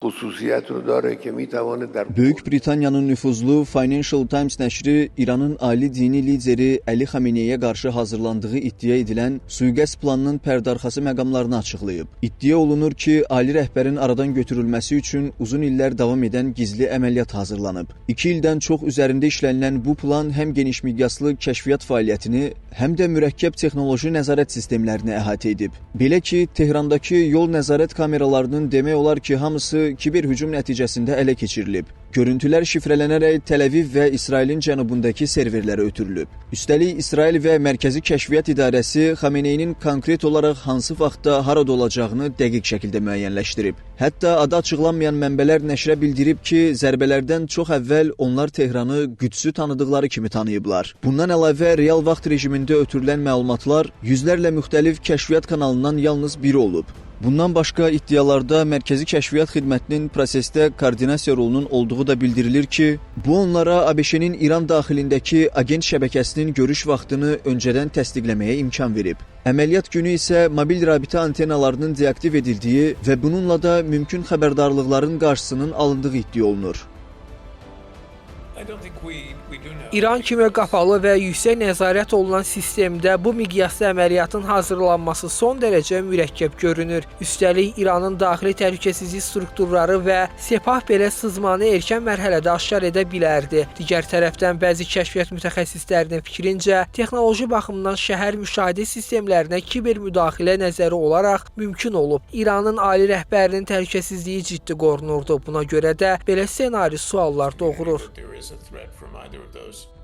خصوصیت رو داره که میتونه در Böyük Britaniyanın nüfuzlu Financial Times nəşri İranın ali dini lideri Əli Xameneyə qarşı hazırlandığı iddia edilən sui-qəsd planının pərdarxası məqamlarını açıqlayıb. İddia olunur ki, ali rəhbərin aradan götürülməsi üçün uzun illər davam edən gizli əməliyyat hazırlanıb. 2 ildən çox üzərində işlənilən bu plan həm geniş miqyaslı kəşfiyyat fəaliyyətini, həm də mürəkkəb texnoloji nəzarət sistemlərini əhatə edib. Belə ki, Tehrandakı yol nəzarət kameralarının demək olar ki, hamısı kiber hücum nəticəsində ələ keçirilib. Görüntülər şifrələnərək Təl-Əviv və İsrailin cənubundakı serverlərə ötürülüb. Üstəlik, İsrail və Mərkəzi Kəşfiyyat İdarəsi Xameneyinin konkret olaraq hansı vaxtda harada olacağını dəqiq şəkildə müəyyənləşdirib. Hətta adı açıqlanmayan mənbələr nəşrə bildirib ki, zərbələrdən çox əvvəl onlar Tehranı Qüdsü tanıdıqları kimi tanıyıblar. Bundan əlavə, real vaxt rejimində ötürülən məlumatlar yüzlərlə müxtəlif kəşfiyyat kanalından yalnız biri olub. Bundan başqa iddialarda Mərkəzi Kəşfiyyat Xidmətinin prosesdə koordinasiya rolunun olduğu da bildirilir ki, bu onlara ABŞ-nin İran daxilindəki agent şəbəkəsinin görüş vaxtını öncədən təsdiqləməyə imkan verib. Əməliyyat günü isə mobil rabitə antenalarının deaktiv edildiyi və bununla da mümkün xəbərdarlıqların qarşısının alındığı iddia olunur. İran kimi qapalı və yüksək nəzarət olunan sistemdə bu miqyaslı əməliyyatın hazırlanması son dərəcə mürəkkəb görünür. Üstəlik, İranın daxili təhlükəsizlik strukturları və Sepah belə sızmanı erkən mərhələdə aşkar edə bilərdi. Digər tərəfdən, bəzi kəşfiyyat mütəxəssislərinin fikrincə, texnoloji baxımdan şəhər müşahidə sistemlərinə kiber müdaxilə nəzəri olaraq mümkün olub. İranın ali rəhbərinin təhlükəsizliyi ciddi qorunurdu. Buna görə də belə ssenari suallar doğurur.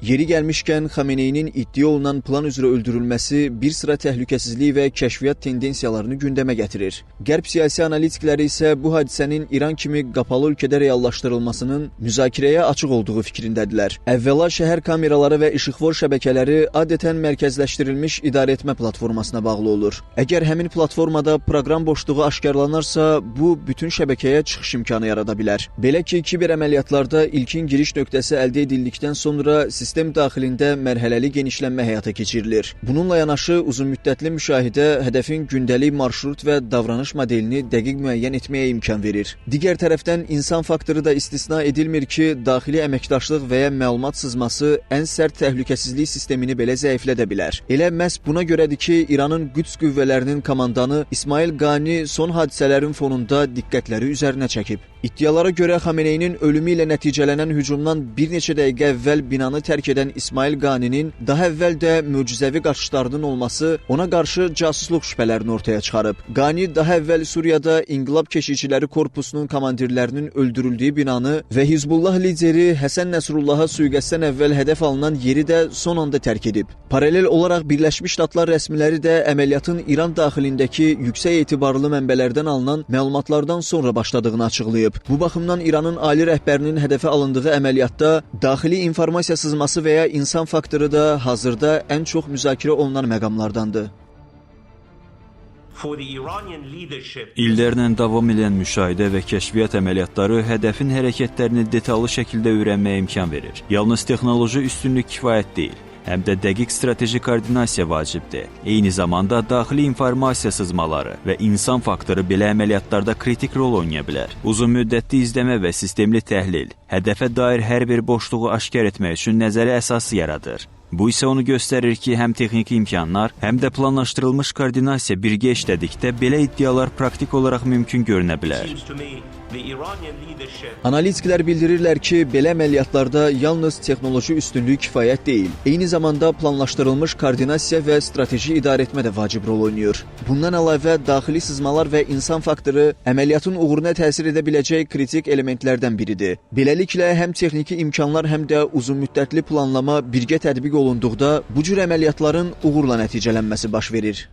Yeri gəlmişkən, Xameneyinin iddia olunan plan üzrə öldürülməsi bir sıra təhlükəsizlik və kəşfiyyat tendensiyalarını gündəmə gətirir. Qərb siyasi analitikləri isə bu hadisənin İran kimi qapalı ölkədə reallaşdırılmasının müzakirəyə açıq olduğu fikrindədirlər. Əvvəla şəhər kameraları və işıqfor şəbəkələri adətən mərkəzləşdirilmiş idarəetmə platformasına bağlı olur. Əgər həmin platformada proqram boşluğu aşkarlanarsa, bu bütün şəbəkəyə çıxış imkanı yarada bilər. Belə ki, kiber əməliyyatlarda ilkin giriş nöqtəsi əldə edildikdən sonra sistem daxilində mərhələli genişlənmə həyata keçirilir. Bununla yanaşı uzunmüddətli müşahidə hədəfin gündəlik marşrut və davranış modelini dəqiq müəyyən etməyə imkan verir. Digər tərəfdən insan faktoru da istisna edilmir ki, daxili əməkdaşlıq və ya məlumat sızması ən sərt təhlükəsizlik sistemini belə zəiflədə bilər. Elə məhz buna görədir ki, İranın Qüds qüvvələrinin komandanı İsmail Qani son hadisələrin fonunda diqqətləri üzərinə çəkib. İddialara görə Xameneyinin ölümü ilə nəticələnən hücumdan bir neçə dəqiqə əvvəl binanı tərk edən İsmail Qaninin daha əvvəl də möcüzəvi qaçışlarının olması ona qarşı casusluq şübhələrini ortaya çıxarıb. Qani daha əvvəl Suriyada İnqilab Keşikçiləri Korpusunun komandirlərinin öldürüldüyü binanı və Hizbullah lideri Həsən Nəsrullaha sui-qəsddən əvvəl hədəf alınan yeri də son anda tərk edib. Paralel olaraq Birləşmiş Ştatlar rəsmiləri də əməliyyatın İran daxilindəki yüksək etibarlı mənbələrdən alınan məlumatlardan sonra başladığını açıqlayıb. Bu baxımdan İranın ali rəhbərinin hədəfə alındığı əməliyyatda daxili informasiya sızması və ya insan faktoru da hazırda ən çox müzakirə olunan məqamlardandır. İllərlə davam edən müşahidə və kəşfiyyat əməliyyatları hədəfin hərəkətlərini detallı şəkildə öyrənməyə imkan verir. Yalnız texnoloji üstünlük kifayət deyil, həm də dəqiq strateji koordinasiya vacibdir. Eyni zamanda daxili informasiya sızmaları və insan faktoru belə əməliyyatlarda kritik rol oynaya bilər. Uzun müddətli izləmə və sistemli təhlil hədəfə dair hər bir boşluğu aşkar etmək üçün nəzəri əsası yaradır. Bu isə onu göstərir ki, həm texniki imkanlar, həm də planlaşdırılmış koordinasiya birgə işlədikdə belə iddialar praktik olaraq mümkün görünə bilər. Analitiklər bildirirlər ki, belə əməliyyatlarda yalnız texnoloji üstünlük kifayət deyil, eyni zamanda planlaşdırılmış koordinasiya və strateji idarəetmə də vacib rol oynayır. Bundan əlavə, daxili sızmalar və insan faktoru əməliyyatın uğuruna təsir edə biləcək kritik elementlərdən biridir. Beləliklə, həm texniki imkanlar, həm də uzunmüddətli planlama birgə tətbiq olunduqda bu cür əməliyyatların uğurla nəticələnməsi baş verir.